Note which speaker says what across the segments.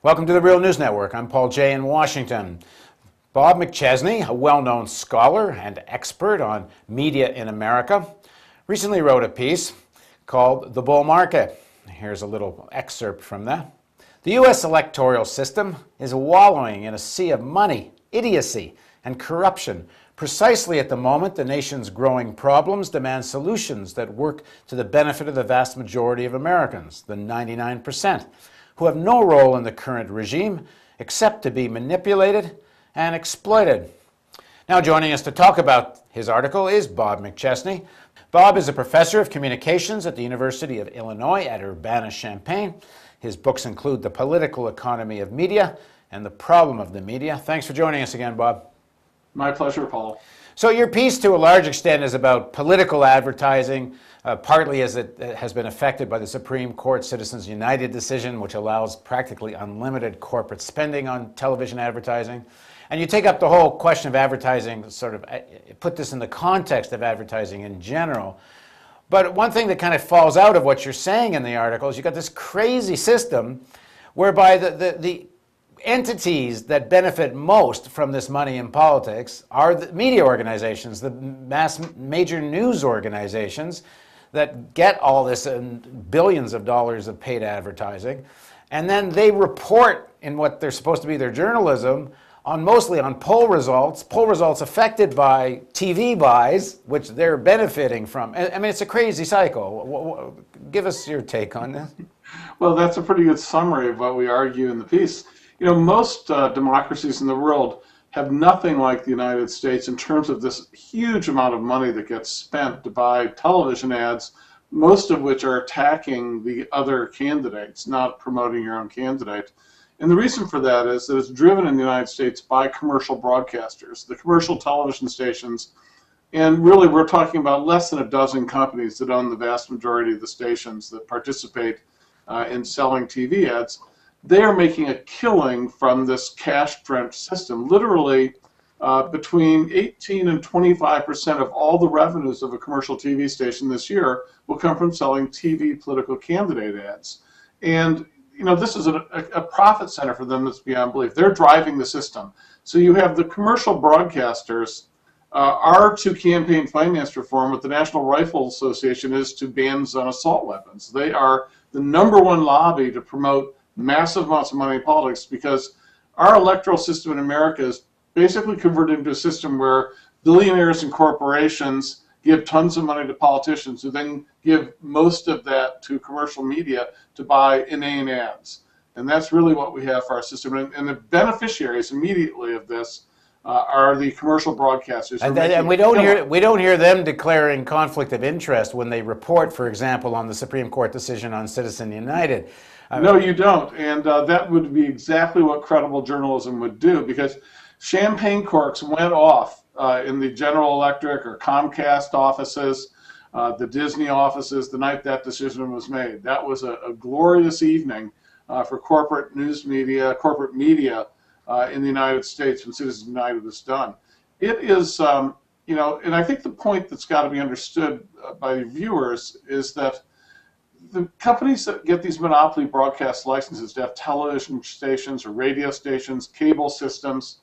Speaker 1: Welcome to the Real News Network. I'm Paul Jay in Washington. Bob McChesney, a well-known scholar and expert on media in America, recently wrote a piece called The Bull Market. Here's a little excerpt from that. The U.S. electoral system is wallowing in a sea of money, idiocy, and corruption. Precisely at the moment, the nation's growing problems demand solutions that work to the benefit of the vast majority of Americans, the 99%, who have no role in the current regime except to be manipulated and exploited. Now joining us to talk about his article is Bob McChesney. Bob is a professor of communications at the University of Illinois at Urbana-Champaign. His books include The Political Economy of Media and The Problem of the Media. Thanks for joining us again, Bob.
Speaker 2: My pleasure, Paul.
Speaker 1: So your piece, to a large extent, is about political advertising, partly as it has been affected by the Supreme Court Citizens United decision, which allows practically unlimited corporate spending on television advertising. And you take up the whole question of advertising, sort of put this in the context of advertising in general. But one thing that kind of falls out of what you're saying in the article is you've got this crazy system whereby the entities that benefit most from this money in politics are the media organizations, the major news organizations that get all this billions of dollars of paid advertising. And then they report in what they're supposed to be their journalism mostly on poll results affected by TV buys, which they're benefiting from. I mean, it's a crazy cycle. Give us your take on this.
Speaker 2: Well, that's a pretty good summary of what we argue in the piece. You know, most democracies in the world have nothing like the United States in terms of this huge amount of money that gets spent to buy television ads, most of which are attacking the other candidates, not promoting your own candidate. And the reason for that is that it's driven in the United States by commercial broadcasters, the commercial television stations. And really, we're talking about less than a dozen companies that own the vast majority of the stations that participate in selling TV ads. They are making a killing from this cash-drenched system. Literally, between 18 and 25% of all the revenues of a commercial TV station this year will come from selling TV political candidate ads. And you know, this is a profit center for them that's beyond belief. They're driving the system. So you have the commercial broadcasters are to campaign finance reform what the National Rifle Association is to bans on assault weapons. They are the #1 lobby to promote massive amounts of money in politics, because our electoral system in America is basically converted into a system where billionaires and corporations give tons of money to politicians who then give most of that to commercial media to buy inane ads. And that's really what we have for our system. And the beneficiaries immediately of this are the commercial broadcasters.
Speaker 1: And we don't hear them declaring conflict of interest when they report, for example, on the Supreme Court decision on Citizens United.
Speaker 2: No, you don't. And that would be exactly what credible journalism would do, because champagne corks went off in the General Electric or Comcast offices, the Disney offices, the night that decision was made. That was a glorious evening for corporate news media, corporate media in the United States when Citizens United was done. It is, you know, and I think the point that's got to be understood by viewers is that the companies that get these monopoly broadcast licenses to have television stations or radio stations, cable systems,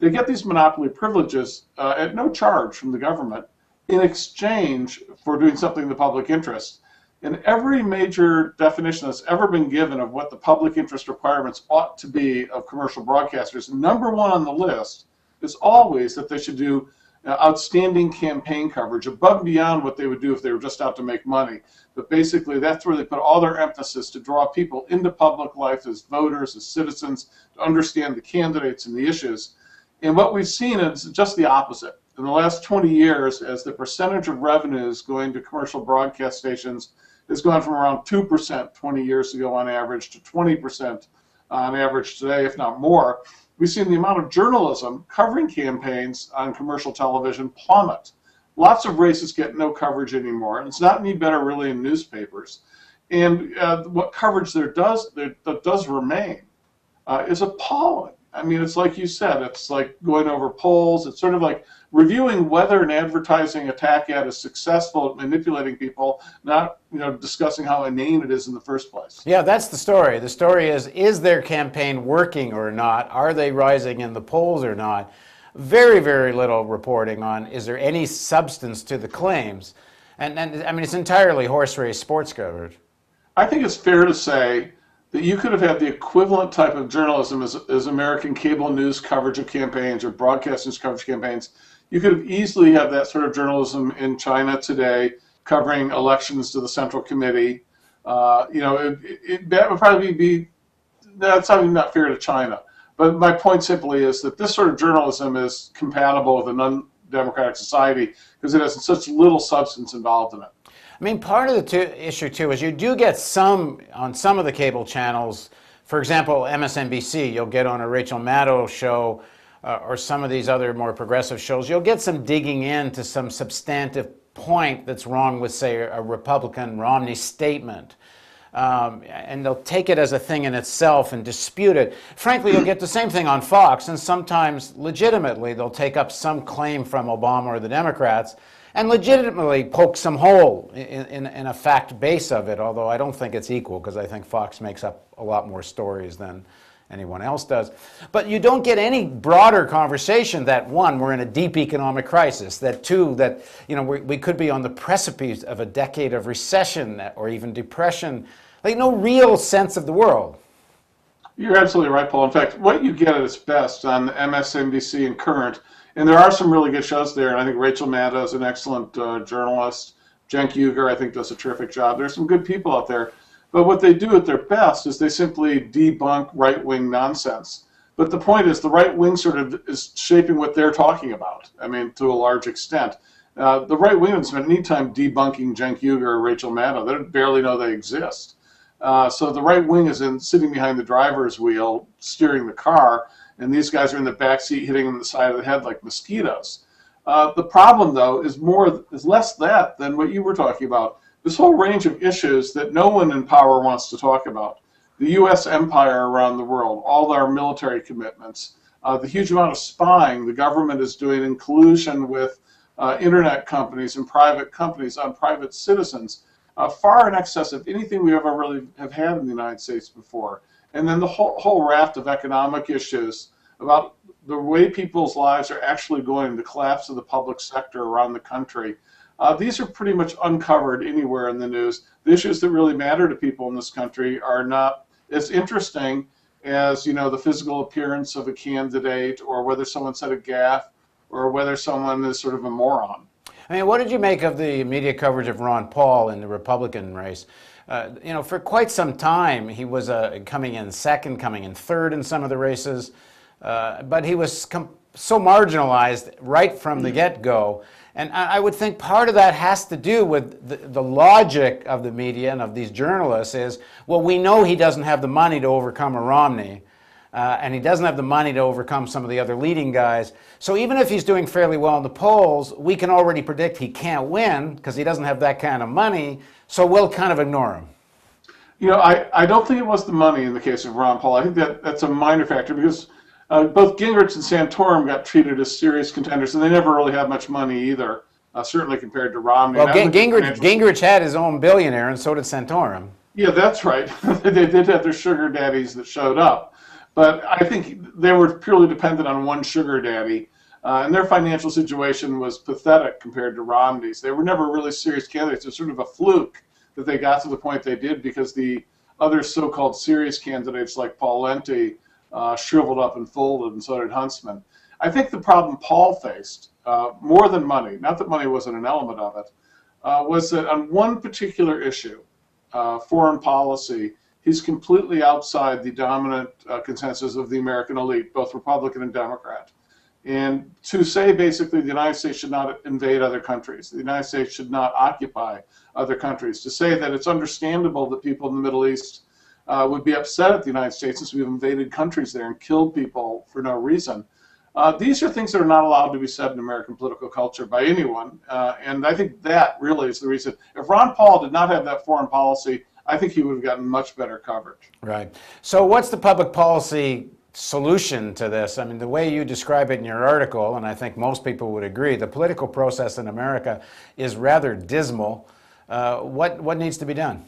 Speaker 2: they get these monopoly privileges at no charge from the government in exchange for doing something in the public interest. And every major definition that's ever been given of what the public interest requirements ought to be of commercial broadcasters, #1 on the list is always that they should do outstanding campaign coverage above and beyond what they would do if they were just out to make money. But basically, that's where they put all their emphasis to draw people into public life as voters, as citizens, to understand the candidates and the issues. And what we've seen is just the opposite. In the last 20 years, as the percentage of revenues going to commercial broadcast stations has gone from around 2% 20 years ago on average to 20% on average today, if not more, we've seen the amount of journalism covering campaigns on commercial television plummet. Lots of races get no coverage anymore, and it's not any better really in newspapers. And what coverage there does remain is appalling. I mean, it's like you said, it's like going over polls. It's sort of like reviewing whether an advertising attack ad is successful at manipulating people, not, discussing how inane it is in the first place.
Speaker 1: Yeah, that's the story. The story is their campaign working or not? Are they rising in the polls or not? Very, very little reporting on is there any substance to the claims. And I mean, it's entirely horse race sports coverage.
Speaker 2: I think it's fair to say that you could have had the equivalent type of journalism as American cable news coverage of campaigns or broadcast news coverage of campaigns. You could have easily had that sort of journalism in China today, covering elections to the Central Committee. That would probably be, that's not fair to China. But my point simply is that this sort of journalism is compatible with an undemocratic society because it has such little substance involved in it.
Speaker 1: I mean, part of the issue, too, is you do get some, on some of the cable channels, for example, MSNBC, you'll get on a Rachel Maddow show or some of these other more progressive shows, you'll get some digging into some substantive point that's wrong with, say, a Republican Romney statement. And they'll take it as a thing in itself and dispute it. Frankly, you'll get the same thing on Fox, and sometimes legitimately they'll take up some claim from Obama or the Democrats and legitimately poke some hole in a fact base of it, although I don't think it's equal because I think Fox makes up a lot more stories than anyone else does. But you don't get any broader conversation that, one, we're in a deep economic crisis, that, two, that we could be on the precipice of a decade of recession or even depression, like no real sense of the world.
Speaker 2: You're absolutely right, Paul. In fact, what you get at its best on MSNBC and Current, and there are some really good shows there, and I think Rachel Maddow is an excellent journalist. Cenk Uygur, I think, does a terrific job. There's some good people out there. But what they do at their best is they simply debunk right-wing nonsense. But the point is the right wing sort of is shaping what they're talking about, I mean, to a large extent. The right wing doesn't spend any time debunking Cenk Uygur or Rachel Maddow. They barely know they exist. So the right wing is sitting behind the driver's wheel, steering the car, and these guys are in the back seat hitting them in the side of the head like mosquitoes. The problem, though, is less that than what you were talking about. This whole range of issues that no one in power wants to talk about. The U.S. empire around the world, all our military commitments, the huge amount of spying the government is doing in collusion with internet companies and private companies on private citizens, far in excess of anything we ever really have had in the United States before. And then the whole raft of economic issues about the way people's lives are actually going, the collapse of the public sector around the country. These are pretty much uncovered anywhere in the news. The issues that really matter to people in this country are not as interesting as, the physical appearance of a candidate or whether someone said a gaffe or whether someone is sort of a moron.
Speaker 1: I mean, what did you make of the media coverage of Ron Paul in the Republican race? For quite some time, he was coming in second, coming in third in some of the races, but he was so marginalized right from the get-go. And I would think part of that has to do with the logic of the media and of these journalists is, well, we know he doesn't have the money to overcome a Romney, and he doesn't have the money to overcome some of the other leading guys. So even if he's doing fairly well in the polls, we can already predict he can't win because he doesn't have that kind of money, so we'll kind of ignore him.
Speaker 2: I don't think it was the money in the case of Ron Paul. I think that's a minor factor because both Gingrich and Santorum got treated as serious contenders, and they never really had much money either, certainly compared to Romney.
Speaker 1: Well, Gingrich had his own billionaire, and so did Santorum.
Speaker 2: Yeah, that's right. They did have their sugar daddies that showed up. But I think they were purely dependent on one sugar daddy, and their financial situation was pathetic compared to Romney's. They were never really serious candidates. It was sort of a fluke that they got to the point they did because the other so-called serious candidates like Paul Lenti shriveled up and folded, and so did Huntsman. I think the problem Paul faced, more than money, not that money wasn't an element of it, was that on one particular issue, foreign policy, he's completely outside the dominant consensus of the American elite, both Republican and Democrat. And to say basically the United States should not invade other countries, the United States should not occupy other countries, to say that it's understandable that people in the Middle East would be upset at the United States since we've invaded countries there and killed people for no reason. These are things that are not allowed to be said in American political culture by anyone, and I think that really is the reason. If Ron Paul did not have that foreign policy, I think he would have gotten much better coverage.
Speaker 1: Right. So what's the public policy solution to this? I mean, the way you describe it in your article, and I think most people would agree, the political process in America is rather dismal. What needs to be done?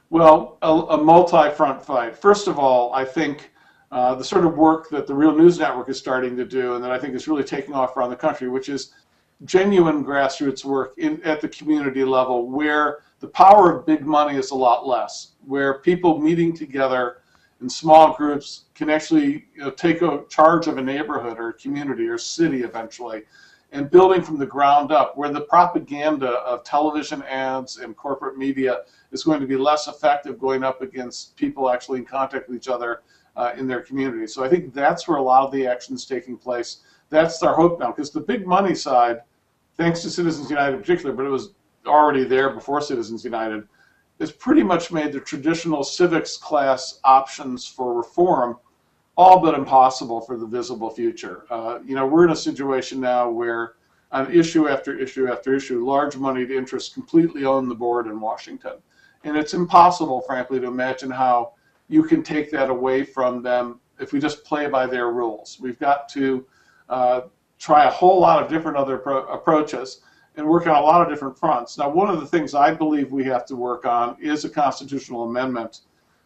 Speaker 2: Well, a multi-front fight. First of all, I think the sort of work that the Real News Network is starting to do, and that I think is really taking off around the country, which is genuine grassroots work at the community level, where the power of big money is a lot less, where people meeting together in small groups can actually take a charge of a neighborhood or a community or city eventually, and building from the ground up, where the propaganda of television ads and corporate media is going to be less effective going up against people actually in contact with each other in their community. So I think that's where a lot of the action is taking place. That's our hope now, because the big money side, thanks to Citizens United in particular, but it was already there before Citizens United, has pretty much made the traditional civics class options for reform all but impossible for the visible future. We're in a situation now where on issue after issue after issue, large moneyed interests completely own the board in Washington. And it's impossible, frankly, to imagine how you can take that away from them if we just play by their rules. We've got to try a whole lot of different other approaches and work on a lot of different fronts. Now, one of the things I believe we have to work on is a constitutional amendment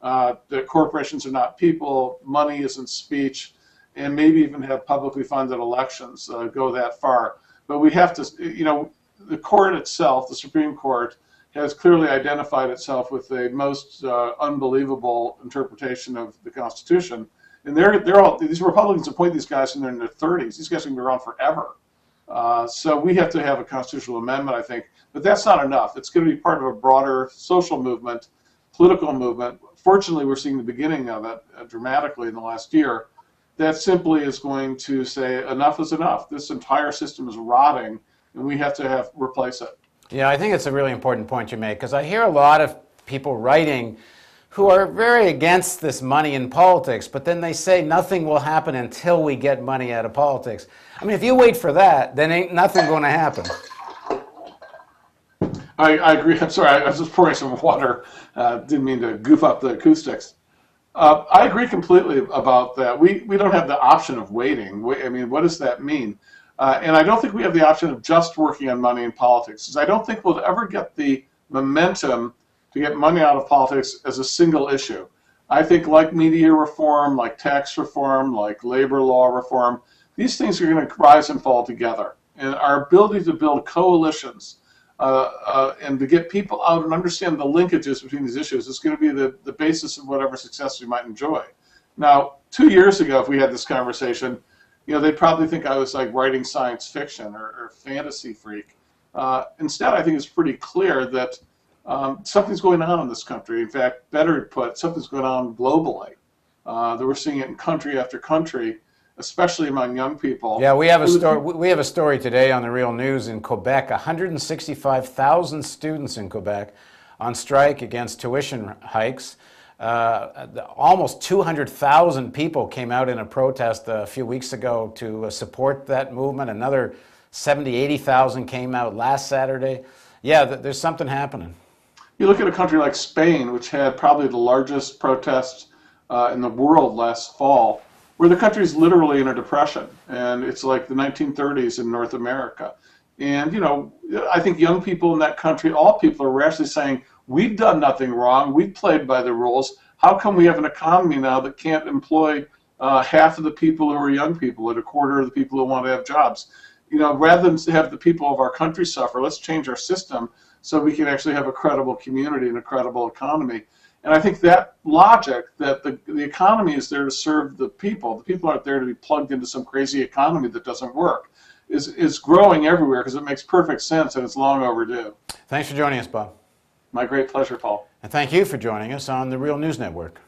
Speaker 2: that corporations are not people, money isn't speech, and maybe even have publicly funded elections go that far. But we have to, the court itself, the Supreme Court, has clearly identified itself with the most unbelievable interpretation of the Constitution. And they're all, these Republicans appoint these guys when they're in their 30s. These guys are going to be around forever. So we have to have a constitutional amendment, I think. But that's not enough. It's going to be part of a broader social movement, political movement. Fortunately, we're seeing the beginning of it dramatically in the last year. That simply is going to say enough is enough. This entire system is rotting, and we have to replace it.
Speaker 1: Yeah, I think it's a really important point you make, because I hear a lot of people writing who are very against this money in politics, but then they say nothing will happen until we get money out of politics. I mean, if you wait for that, then ain't nothing going to happen.
Speaker 2: I agree. I'm sorry, I was just pouring some water. Didn't mean to goof up the acoustics. I agree completely about that. We don't have the option of waiting. I mean, what does that mean? And I don't think we have the option of just working on money in politics, because I don't think we'll ever get the momentum to get money out of politics as a single issue. I think like media reform, like tax reform, like labor law reform, these things are going to rise and fall together. And our ability to build coalitions and to get people out and understand the linkages between these issues is going to be the basis of whatever success we might enjoy. Now, 2 years ago, if we had this conversation, they'd probably think I was like writing science fiction or fantasy freak. Instead, I think it's pretty clear that something's going on in this country. In fact, better put, something's going on globally. That we're seeing it in country after country, especially among young people.
Speaker 1: Yeah, we have a story. We have a story today on the Real News in Quebec. 165,000 students in Quebec on strike against tuition hikes. Almost 200,000 people came out in a protest a few weeks ago to support that movement. Another 70, 80,000 came out last Saturday. Yeah, there's something happening.
Speaker 2: You look at a country like Spain, which had probably the largest protest in the world last fall, where the country is literally in a depression, and it's like the 1930s in North America. And I think young people in that country, all people are actually saying, we've done nothing wrong, we've played by the rules. How come we have an economy now that can't employ half of the people who are young people and a quarter of the people who want to have jobs? Rather than have the people of our country suffer, let's change our system so we can actually have a credible community and a credible economy. And I think that logic, that the economy is there to serve the people aren't there to be plugged into some crazy economy that doesn't work, is growing everywhere, because it makes perfect sense and it's long overdue.
Speaker 1: Thanks for joining us, Bob.
Speaker 2: My great pleasure, Paul.
Speaker 1: And thank you for joining us on the Real News Network.